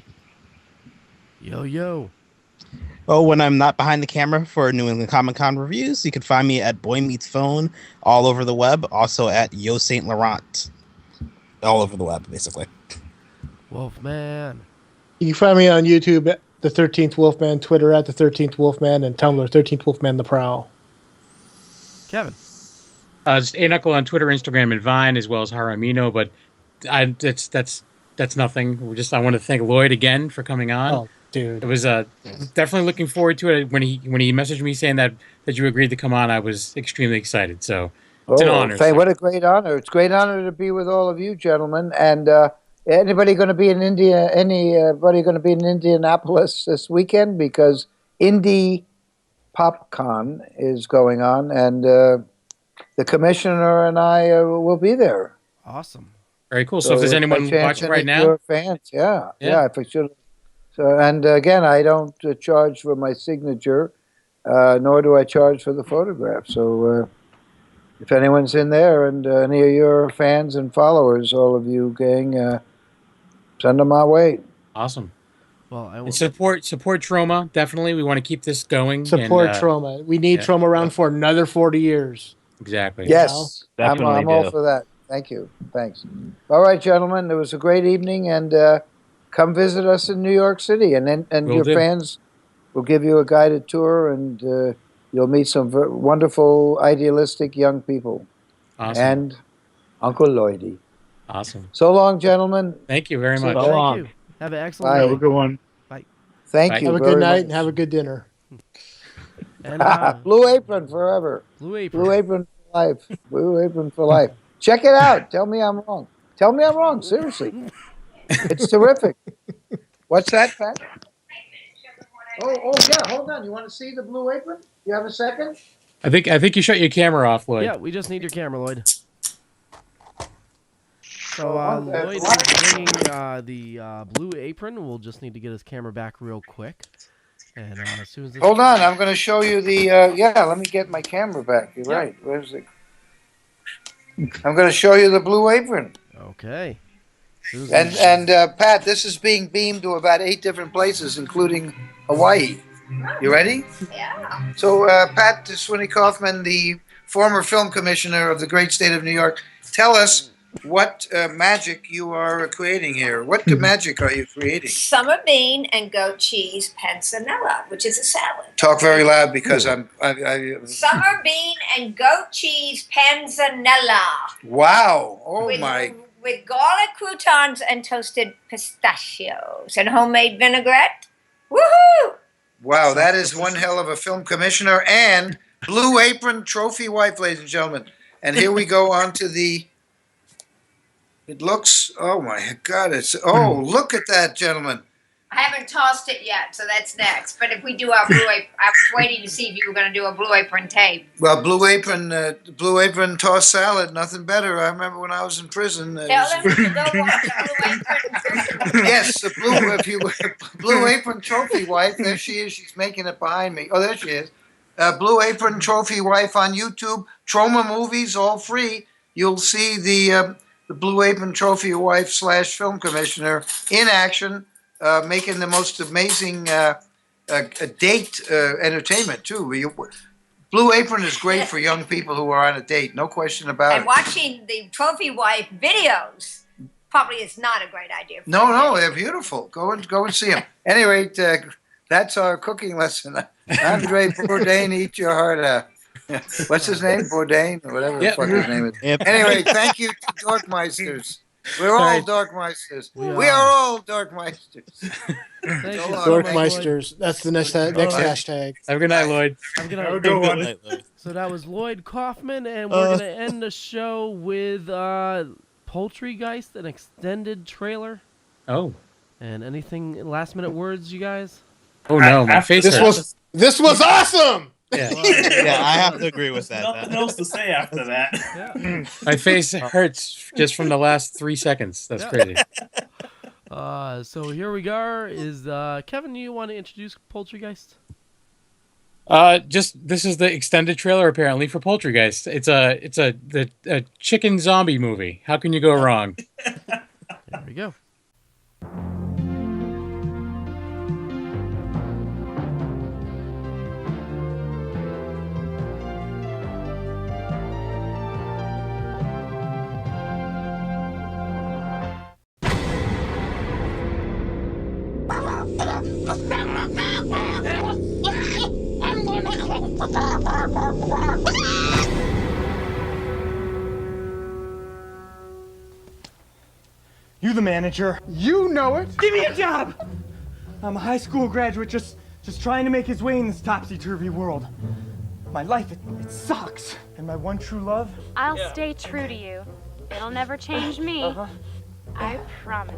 Yo. Oh, when I'm not behind the camera for New England Comic Con reviews, you can find me at Boy Meets Phone all over the web, also at Yo Saint Laurent. All over the web, basically. Wolfman. You can find me on YouTube at The 13th Wolfman, Twitter at The 13th Wolfman, and Tumblr, 13th Wolfman The Prowl. Kevin. Just A-Knuckle on Twitter, Instagram, and Vine, as well as Haramino, but that's nothing. I want to thank Lloyd again for coming on. Oh, dude. It was definitely looking forward to it. When he messaged me saying that you agreed to come on, I was extremely excited. So it's an honor. What a great honor. It's a great honor to be with all of you gentlemen. And anybody going to be in India? Anybody going to be in Indianapolis this weekend? Because Indie PopCon is going on, and the commissioner and I will be there. Awesome. Very cool. So if there's anyone watching right now, your fans, yeah. If I should. So, and again, I don't charge for my signature, nor do I charge for the photograph. So, if anyone's in there and any of your fans and followers, all of you gang, send them my way. Awesome. Well, and support Trauma. Definitely, we want to keep this going. Support Trauma. We need Trauma around for another 40 years. Exactly. Yes, I'm all for that. Thank you. Thanks. All right, gentlemen. It was a great evening, and come visit us in New York City, and your fans will give you a guided tour, and you'll meet some wonderful, idealistic young people. Awesome. And Uncle Lloydie. Awesome. So long, gentlemen. Thank you very much. So long. Thank you. Have an excellent night. Have a good one. Bye. Thank you. Have a good night and have a good dinner. And, Blue Apron forever. Blue Apron. Blue Apron for life. Blue Apron for life. Check it out. Tell me I'm wrong. Tell me I'm wrong. Seriously. It's terrific. What's that, Pat? Oh, yeah. Hold on. You want to see the Blue Apron? You have a second? I think you shut your camera off, Lloyd. Yeah, we just need your camera, Lloyd. So Lloyd is bringing the Blue Apron. We'll just need to get his camera back real quick. And as soon as this hold on, I'm going to show you the. Let me get my camera back. You're right. Where's it? I'm going to show you the Blue Apron. Okay. And Pat, this is being beamed to about 8 different places, including Hawaii. You ready? Yeah. So, Pat Sweeney Kaufman, the former film commissioner of the great state of New York, tell us what magic you are creating here. What magic are you creating? Summer bean and goat cheese panzanella, which is a salad. Talk very loud because I Summer bean and goat cheese panzanella. Wow. Oh, my. With garlic croutons and toasted pistachios and homemade vinaigrette. Woohoo! Wow, that is one hell of a film commissioner and Blue Apron trophy wife, ladies and gentlemen. And here we go on to the... It looks... Oh, my God. Look at that, gentlemen. I haven't tossed it yet, so that's next. But if we do our Blue Apron... I was waiting to see if you were going to do a Blue Apron tape. Well, Blue Apron tossed salad, nothing better. I remember when I was in prison. Tell them to go watch Blue Apron. Yes, the Blue Apron trophy wife. There she is. She's making it behind me. Oh, there she is. Blue Apron trophy wife on YouTube. Trauma movies, all free. You'll see the Blue Apron trophy wife / film commissioner in action, making the most amazing date entertainment too. Blue Apron is great for young people who are on a date, no question about it. And watching the trophy wife videos probably is not a great idea. No, they're beautiful. Go and see them. At any rate, that's our cooking lesson. Andre Bourdain, eat your heart out. What's his name? Bourdain or whatever the fuck his name is. Anyway, thank you to Dorkmeisters. We're all Dorkmeisters. We are all Dorkmeisters. Dorkmeisters. That's the next hashtag. Have a good night, Lloyd. Have a good night. So that was Lloyd Kaufman, and we're going to end the show with Poultrygeist, an extended trailer. Oh. And anything last-minute words, you guys? Oh, no, my face hurts. This was awesome! Yeah. Yeah, I have to agree with that. Nothing else to say after that. My face hurts just from the last 3 seconds. That's crazy. So here we go. Kevin, you want to introduce Poultrygeist? Just this is the extended trailer apparently for Poultrygeist. It's a chicken zombie movie. How can you go wrong? There we go. You the manager. You know it. Give me a job. I'm a high school graduate just trying to make his way in this topsy-turvy world. My life, it sucks. And my one true love? I'll stay true to you. It'll never change me. I promise.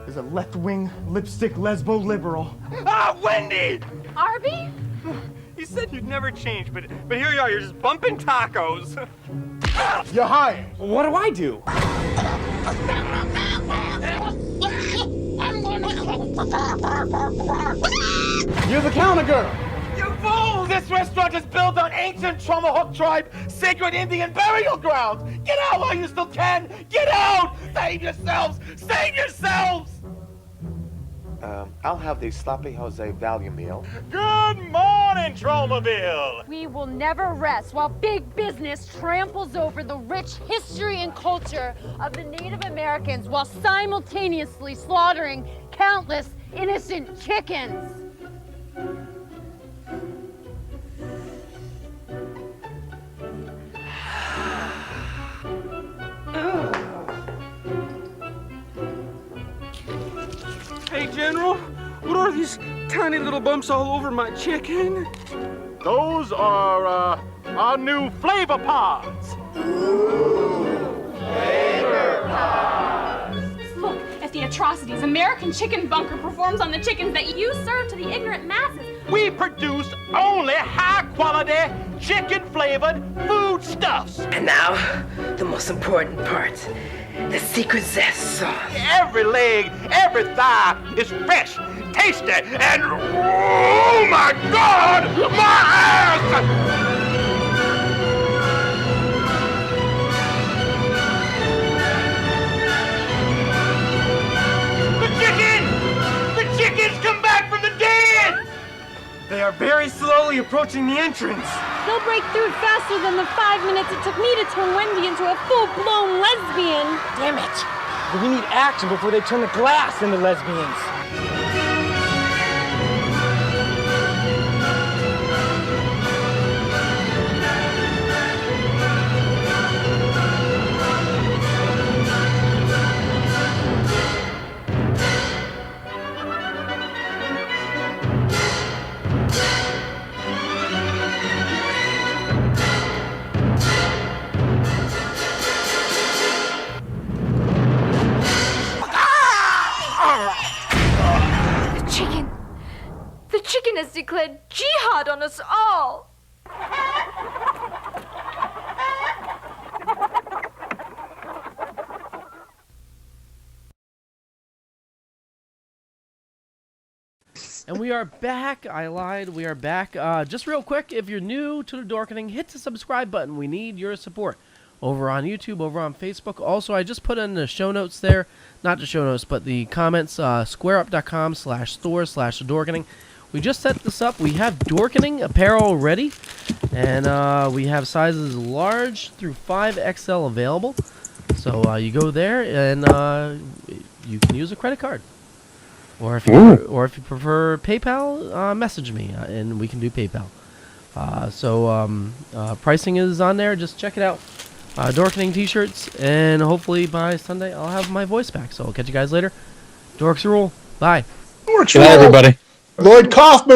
Is a left-wing lipstick lesbo liberal. Ah, Wendy! Arby? You said you'd never change, but here you are, you're just bumping tacos. You're hired. What do I do? You're the counter girl. You fool! This restaurant is built on ancient Tomahawk tribe sacred Indian burial grounds. Get out while you still can. Get out! Save yourselves! Save yourselves! I'll have the sloppy Jose value meal. Good morning, Tromaville! We will never rest while big business tramples over the rich history and culture of the Native Americans while simultaneously slaughtering countless innocent chickens. Hey, General, what are these tiny little bumps all over my chicken? Those are, our new flavor pods. Flavor pods. Look at the atrocities American Chicken Bunker performs on the chickens that you serve to the ignorant masses. We produce only high-quality, chicken-flavored foodstuffs. And now, the most important part. The secret zest sauce. Every leg, every thigh is fresh, tasty, and oh my God, my ass! The chickens come back from the dead! They are very slowly approaching the entrance. They'll break through faster than the 5 minutes it took me to turn Wendy into a full-blown lesbian. Damn it! We need action before they turn the glass into lesbians. The chicken has declared jihad on us all. And we are back. I lied. We are back. Just real quick, if you're new to the Dorkening, hit the subscribe button. We need your support. Over on YouTube, over on Facebook. Also, I just put in the show notes there. Not the show notes, but the comments. squareup.com/store/Dorkening. We just set this up. We have Dorkening apparel ready. And we have sizes large through 5XL available. So you go there and you can use a credit card. Or if you prefer PayPal, message me and we can do PayPal. Pricing is on there. Just check it out. Dorkening t-shirts, and hopefully by Sunday I'll have my voice back. So I'll catch you guys later. Dorks rule. Bye. Good night, everybody. Lloyd Kaufman.